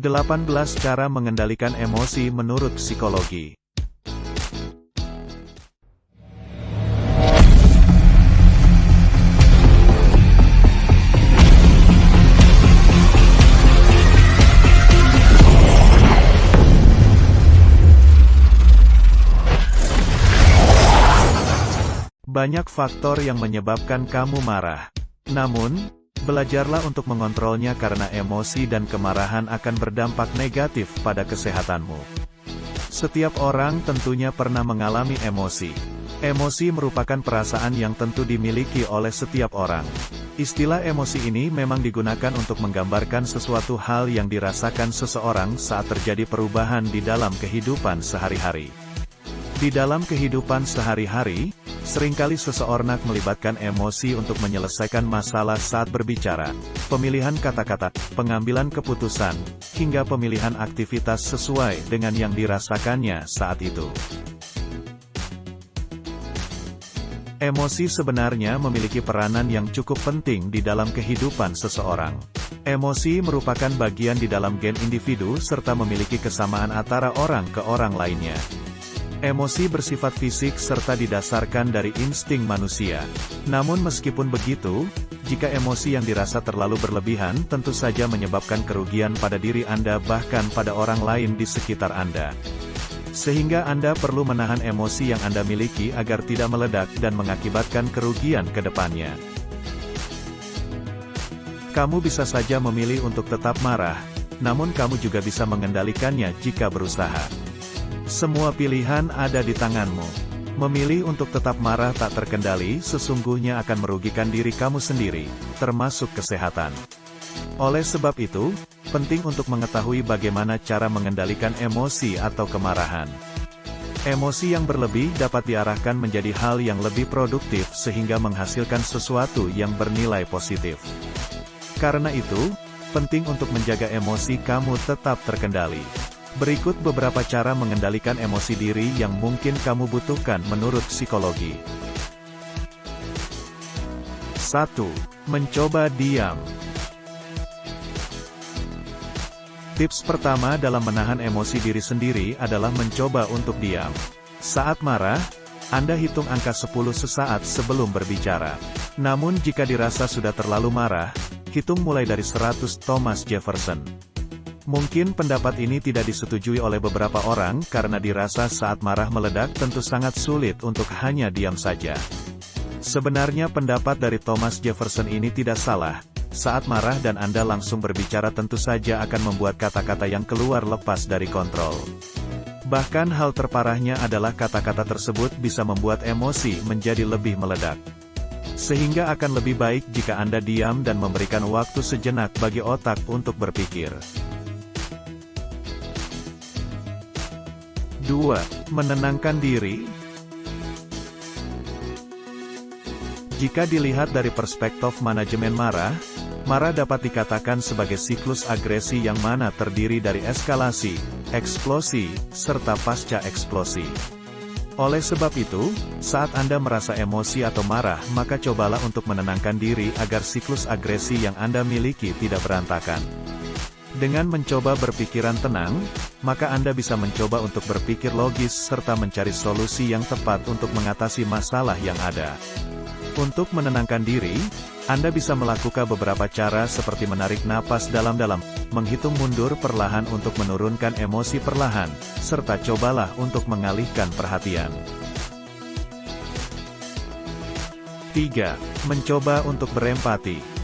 18 cara mengendalikan emosi menurut psikologi. Banyak faktor yang menyebabkan kamu marah. Namun, belajarlah untuk mengontrolnya karena emosi dan kemarahan akan berdampak negatif pada kesehatanmu. Setiap orang tentunya pernah mengalami emosi. Emosi merupakan perasaan yang tentu dimiliki oleh setiap orang. Istilah emosi ini memang digunakan untuk menggambarkan sesuatu hal yang dirasakan seseorang saat terjadi perubahan di dalam kehidupan sehari-hari. Di dalam kehidupan sehari-hari, seringkali seseorang melibatkan emosi untuk menyelesaikan masalah saat berbicara, pemilihan kata-kata, pengambilan keputusan, hingga pemilihan aktivitas sesuai dengan yang dirasakannya saat itu. Emosi sebenarnya memiliki peranan yang cukup penting di dalam kehidupan seseorang. Emosi merupakan bagian di dalam gen individu serta memiliki kesamaan antara orang ke orang lainnya. Emosi bersifat fisik serta didasarkan dari insting manusia. Namun meskipun begitu, jika emosi yang dirasa terlalu berlebihan tentu saja menyebabkan kerugian pada diri Anda bahkan pada orang lain di sekitar Anda. Sehingga Anda perlu menahan emosi yang Anda miliki agar tidak meledak dan mengakibatkan kerugian ke depannya. Kamu bisa saja memilih untuk tetap marah, namun kamu juga bisa mengendalikannya jika berusaha. Semua pilihan ada di tanganmu. Memilih untuk tetap marah tak terkendali sesungguhnya akan merugikan diri kamu sendiri, termasuk kesehatan. Oleh sebab itu, penting untuk mengetahui bagaimana cara mengendalikan emosi atau kemarahan. Emosi yang berlebih dapat diarahkan menjadi hal yang lebih produktif sehingga menghasilkan sesuatu yang bernilai positif. Karena itu, penting untuk menjaga emosi kamu tetap terkendali. Berikut beberapa cara mengendalikan emosi diri yang mungkin kamu butuhkan menurut psikologi. 1. Mencoba diam. Tips pertama dalam menahan emosi diri sendiri adalah mencoba untuk diam. Saat marah, Anda hitung angka 10 sesaat sebelum berbicara. Namun jika dirasa sudah terlalu marah, hitung mulai dari 100. Thomas Jefferson. Mungkin pendapat ini tidak disetujui oleh beberapa orang karena dirasa saat marah meledak tentu sangat sulit untuk hanya diam saja. Sebenarnya pendapat dari Thomas Jefferson ini tidak salah. Saat marah dan Anda langsung berbicara tentu saja akan membuat kata-kata yang keluar lepas dari kontrol. Bahkan hal terparahnya adalah kata-kata tersebut bisa membuat emosi menjadi lebih meledak. Sehingga akan lebih baik jika Anda diam dan memberikan waktu sejenak bagi otak untuk berpikir. 2. Menenangkan diri. Jika dilihat dari perspektif manajemen marah, marah dapat dikatakan sebagai siklus agresi yang mana terdiri dari eskalasi, eksplosi, serta pasca eksplosi. Oleh sebab itu, saat Anda merasa emosi atau marah, maka cobalah untuk menenangkan diri agar siklus agresi yang Anda miliki tidak berantakan. Dengan mencoba berpikiran tenang, maka Anda bisa mencoba untuk berpikir logis serta mencari solusi yang tepat untuk mengatasi masalah yang ada. Untuk menenangkan diri, Anda bisa melakukan beberapa cara seperti menarik napas dalam-dalam, menghitung mundur perlahan untuk menurunkan emosi perlahan, serta cobalah untuk mengalihkan perhatian. 3. Mencoba untuk berempati.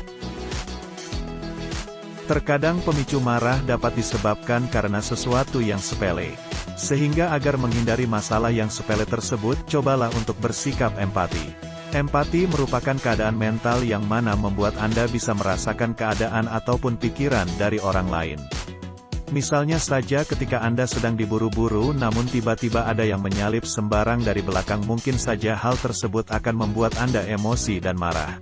Terkadang pemicu marah dapat disebabkan karena sesuatu yang sepele. Sehingga agar menghindari masalah yang sepele tersebut, cobalah untuk bersikap empati. Empati merupakan keadaan mental yang mana membuat Anda bisa merasakan keadaan ataupun pikiran dari orang lain. Misalnya saja ketika Anda sedang diburu-buru namun tiba-tiba ada yang menyalip sembarang dari belakang, mungkin saja hal tersebut akan membuat Anda emosi dan marah.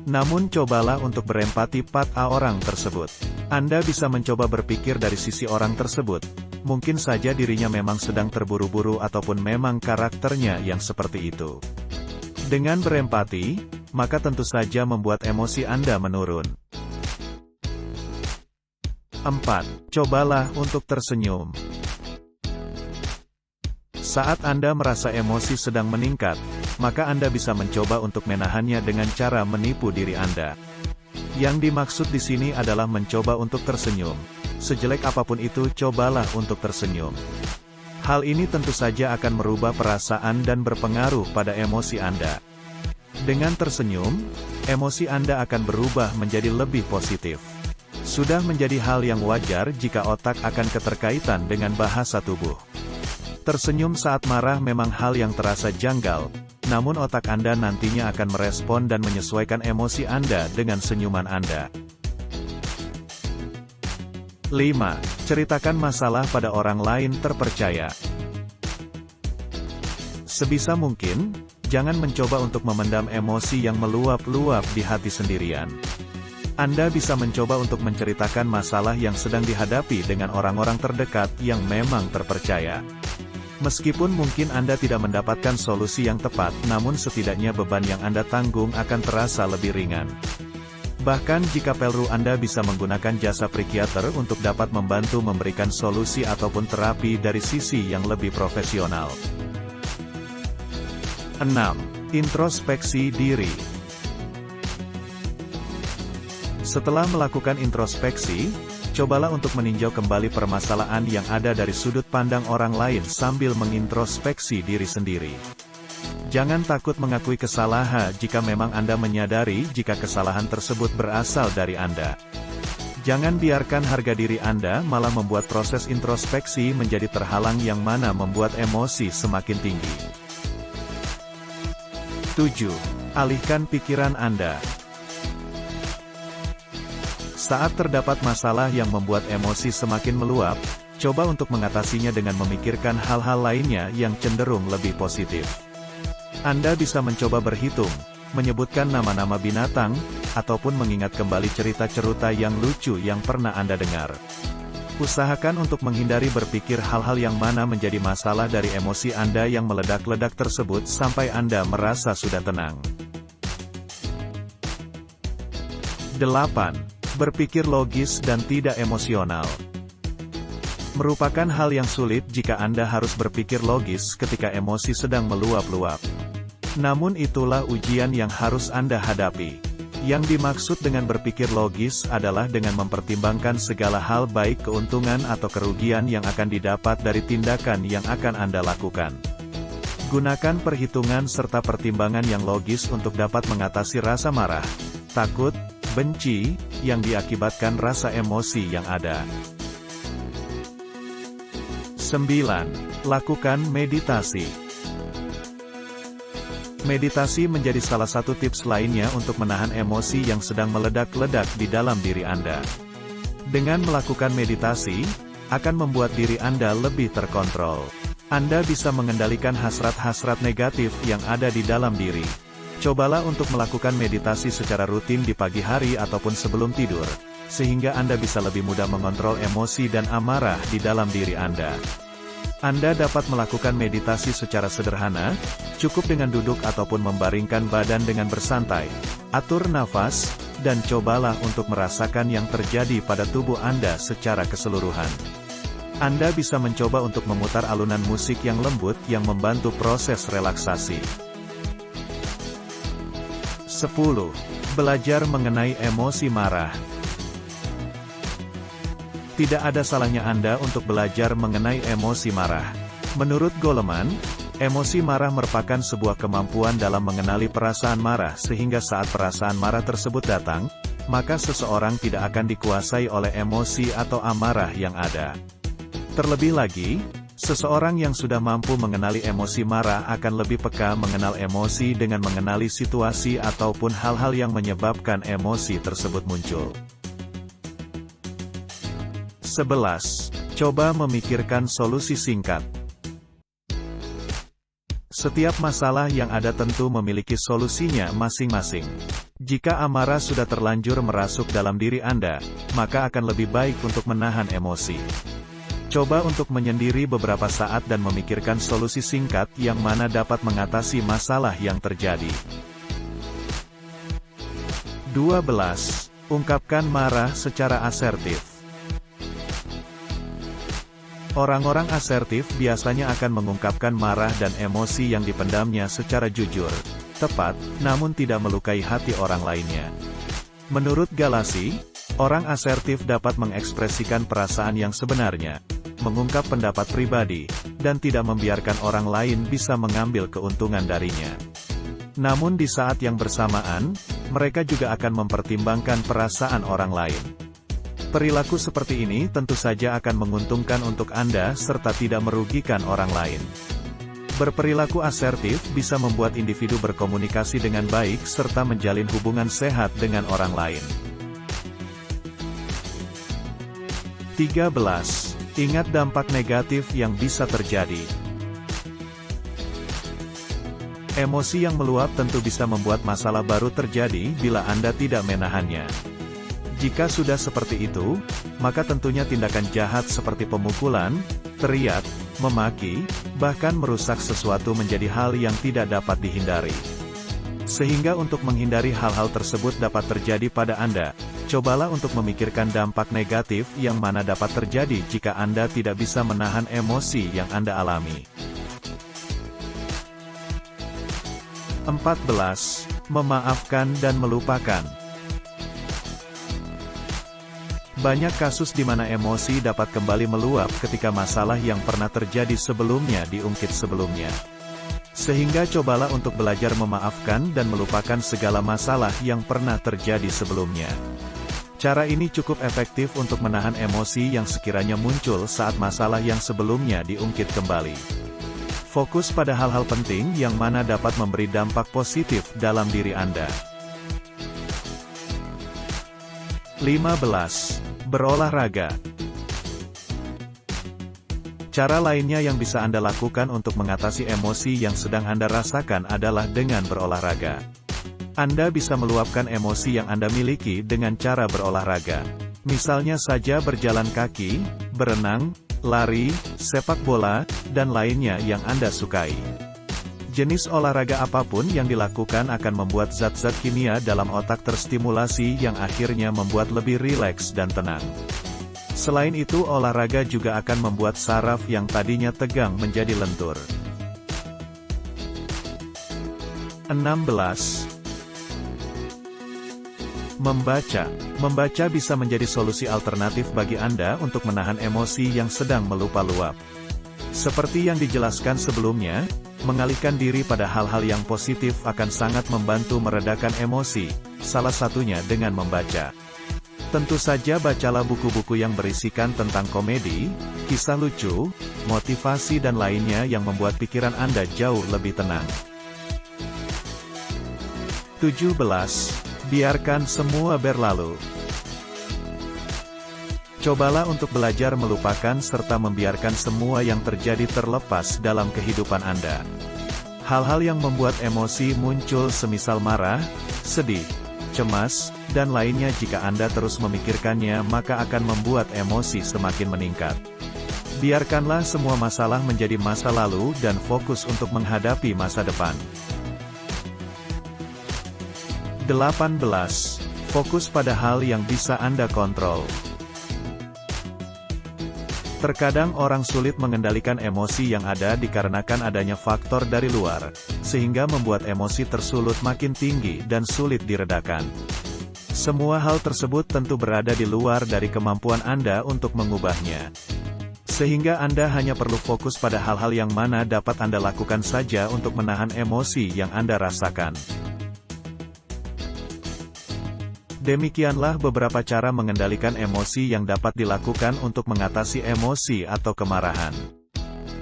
Namun cobalah untuk berempati pada orang tersebut. Anda bisa mencoba berpikir dari sisi orang tersebut. Mungkin saja dirinya memang sedang terburu-buru ataupun memang karakternya yang seperti itu. Dengan berempati, maka tentu saja membuat emosi Anda menurun. 4. Cobalah untuk tersenyum. Saat Anda merasa emosi sedang meningkat, maka Anda bisa mencoba untuk menahannya dengan cara menipu diri Anda. Yang dimaksud di sini adalah mencoba untuk tersenyum. Sejelek apapun itu, cobalah untuk tersenyum. Hal ini tentu saja akan merubah perasaan dan berpengaruh pada emosi Anda. Dengan tersenyum, emosi Anda akan berubah menjadi lebih positif. Sudah menjadi hal yang wajar jika otak akan keterkaitan dengan bahasa tubuh. Tersenyum saat marah memang hal yang terasa janggal, namun otak Anda nantinya akan merespon dan menyesuaikan emosi Anda dengan senyuman Anda. 5. Ceritakan masalah pada orang lain terpercaya. Sebisa mungkin, jangan mencoba untuk memendam emosi yang meluap-luap di hati sendirian. Anda bisa mencoba untuk menceritakan masalah yang sedang dihadapi dengan orang-orang terdekat yang memang terpercaya. Meskipun mungkin Anda tidak mendapatkan solusi yang tepat, namun setidaknya beban yang Anda tanggung akan terasa lebih ringan. Bahkan jika perlu Anda bisa menggunakan jasa psikiater untuk dapat membantu memberikan solusi ataupun terapi dari sisi yang lebih profesional. 6. Introspeksi diri. Setelah melakukan introspeksi, cobalah untuk meninjau kembali permasalahan yang ada dari sudut pandang orang lain sambil mengintrospeksi diri sendiri. Jangan takut mengakui kesalahan jika memang Anda menyadari jika kesalahan tersebut berasal dari Anda. Jangan biarkan harga diri Anda malah membuat proses introspeksi menjadi terhalang yang mana membuat emosi semakin tinggi. 7. Alihkan pikiran Anda. Saat terdapat masalah yang membuat emosi semakin meluap, coba untuk mengatasinya dengan memikirkan hal-hal lainnya yang cenderung lebih positif. Anda bisa mencoba berhitung, menyebutkan nama-nama binatang, ataupun mengingat kembali cerita-cerita yang lucu yang pernah Anda dengar. Usahakan untuk menghindari berpikir hal-hal yang mana menjadi masalah dari emosi Anda yang meledak-ledak tersebut sampai Anda merasa sudah tenang. 8. Berpikir logis dan tidak emosional. Merupakan hal yang sulit jika Anda harus berpikir logis ketika emosi sedang meluap-luap. Namun itulah ujian yang harus Anda hadapi. Yang dimaksud dengan berpikir logis adalah dengan mempertimbangkan segala hal baik keuntungan atau kerugian yang akan didapat dari tindakan yang akan Anda lakukan. Gunakan perhitungan serta pertimbangan yang logis untuk dapat mengatasi rasa marah, takut, benci, yang diakibatkan rasa emosi yang ada. 9. Lakukan meditasi. Meditasi menjadi salah satu tips lainnya untuk menahan emosi yang sedang meledak-ledak di dalam diri Anda. Dengan melakukan meditasi, akan membuat diri Anda lebih terkontrol. Anda bisa mengendalikan hasrat-hasrat negatif yang ada di dalam diri. Cobalah untuk melakukan meditasi secara rutin di pagi hari ataupun sebelum tidur, sehingga Anda bisa lebih mudah mengontrol emosi dan amarah di dalam diri Anda. Anda dapat melakukan meditasi secara sederhana, cukup dengan duduk ataupun membaringkan badan dengan bersantai, atur nafas, dan cobalah untuk merasakan yang terjadi pada tubuh Anda secara keseluruhan. Anda bisa mencoba untuk memutar alunan musik yang lembut yang membantu proses relaksasi. 10. Belajar mengenai emosi marah. Tidak ada salahnya Anda untuk belajar mengenai emosi marah. Menurut Goleman, emosi marah merupakan sebuah kemampuan dalam mengenali perasaan marah sehingga saat perasaan marah tersebut datang, maka seseorang tidak akan dikuasai oleh emosi atau amarah yang ada. Terlebih lagi, seseorang yang sudah mampu mengenali emosi marah akan lebih peka mengenal emosi dengan mengenali situasi ataupun hal-hal yang menyebabkan emosi tersebut muncul. 11. Coba memikirkan solusi singkat. Setiap masalah yang ada tentu memiliki solusinya masing-masing. Jika amarah sudah terlanjur merasuk dalam diri Anda, maka akan lebih baik untuk menahan emosi. Coba untuk menyendiri beberapa saat dan memikirkan solusi singkat yang mana dapat mengatasi masalah yang terjadi. 12. Ungkapkan marah secara asertif. Orang-orang asertif biasanya akan mengungkapkan marah dan emosi yang dipendamnya secara jujur, tepat, namun tidak melukai hati orang lainnya. Menurut Galasi, orang asertif dapat mengekspresikan perasaan yang sebenarnya, mengungkap pendapat pribadi, dan tidak membiarkan orang lain bisa mengambil keuntungan darinya. Namun di saat yang bersamaan, mereka juga akan mempertimbangkan perasaan orang lain. Perilaku seperti ini tentu saja akan menguntungkan untuk Anda serta tidak merugikan orang lain. Berperilaku asertif bisa membuat individu berkomunikasi dengan baik serta menjalin hubungan sehat dengan orang lain. 13. Ingat dampak negatif yang bisa terjadi. Emosi yang meluap tentu bisa membuat masalah baru terjadi bila Anda tidak menahannya. Jika sudah seperti itu, maka tentunya tindakan jahat seperti pemukulan, teriak, memaki, bahkan merusak sesuatu menjadi hal yang tidak dapat dihindari. Sehingga untuk menghindari hal-hal tersebut dapat terjadi pada Anda, cobalah untuk memikirkan dampak negatif yang mana dapat terjadi jika Anda tidak bisa menahan emosi yang Anda alami. 14. Memaafkan dan melupakan. Banyak kasus di mana emosi dapat kembali meluap ketika masalah yang pernah terjadi sebelumnya diungkit sebelumnya. Sehingga cobalah untuk belajar memaafkan dan melupakan segala masalah yang pernah terjadi sebelumnya. Cara ini cukup efektif untuk menahan emosi yang sekiranya muncul saat masalah yang sebelumnya diungkit kembali. Fokus pada hal-hal penting yang mana dapat memberi dampak positif dalam diri Anda. 15. Berolahraga. Cara lainnya yang bisa Anda lakukan untuk mengatasi emosi yang sedang Anda rasakan adalah dengan berolahraga. Anda bisa meluapkan emosi yang Anda miliki dengan cara berolahraga. Misalnya saja berjalan kaki, berenang, lari, sepak bola, dan lainnya yang Anda sukai. Jenis olahraga apapun yang dilakukan akan membuat zat-zat kimia dalam otak terstimulasi yang akhirnya membuat lebih rileks dan tenang. Selain itu olahraga juga akan membuat saraf yang tadinya tegang menjadi lentur. 16. Membaca. Membaca bisa menjadi solusi alternatif bagi Anda untuk menahan emosi yang sedang meluap-luap. Seperti yang dijelaskan sebelumnya, mengalihkan diri pada hal-hal yang positif akan sangat membantu meredakan emosi, salah satunya dengan membaca. Tentu saja bacalah buku-buku yang berisikan tentang komedi, kisah lucu, motivasi dan lainnya yang membuat pikiran Anda jauh lebih tenang. 17. Biarkan semua berlalu. Cobalah untuk belajar melupakan serta membiarkan semua yang terjadi terlepas dalam kehidupan Anda. Hal-hal yang membuat emosi muncul semisal marah, sedih, cemas, dan lainnya jika Anda terus memikirkannya maka akan membuat emosi semakin meningkat. Biarkanlah semua masalah menjadi masa lalu dan fokus untuk menghadapi masa depan. 18. Fokus pada hal yang bisa Anda kontrol. Terkadang orang sulit mengendalikan emosi yang ada dikarenakan adanya faktor dari luar, sehingga membuat emosi tersulut makin tinggi dan sulit diredakan. Semua hal tersebut tentu berada di luar dari kemampuan Anda untuk mengubahnya. Sehingga Anda hanya perlu fokus pada hal-hal yang mana dapat Anda lakukan saja untuk menahan emosi yang Anda rasakan. Demikianlah beberapa cara mengendalikan emosi yang dapat dilakukan untuk mengatasi emosi atau kemarahan.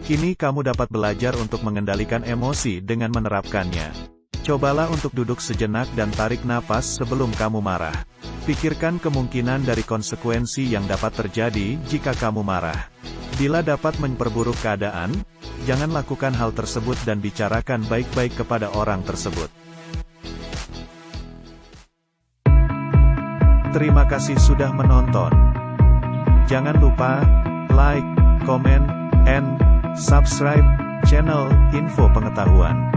Kini kamu dapat belajar untuk mengendalikan emosi dengan menerapkannya. Cobalah untuk duduk sejenak dan tarik napas sebelum kamu marah. Pikirkan kemungkinan dari konsekuensi yang dapat terjadi jika kamu marah. Bila dapat memperburuk keadaan, jangan lakukan hal tersebut dan bicarakan baik-baik kepada orang tersebut. Terima kasih sudah menonton. Jangan lupa like, comment, and subscribe channel Info Pengetahuan.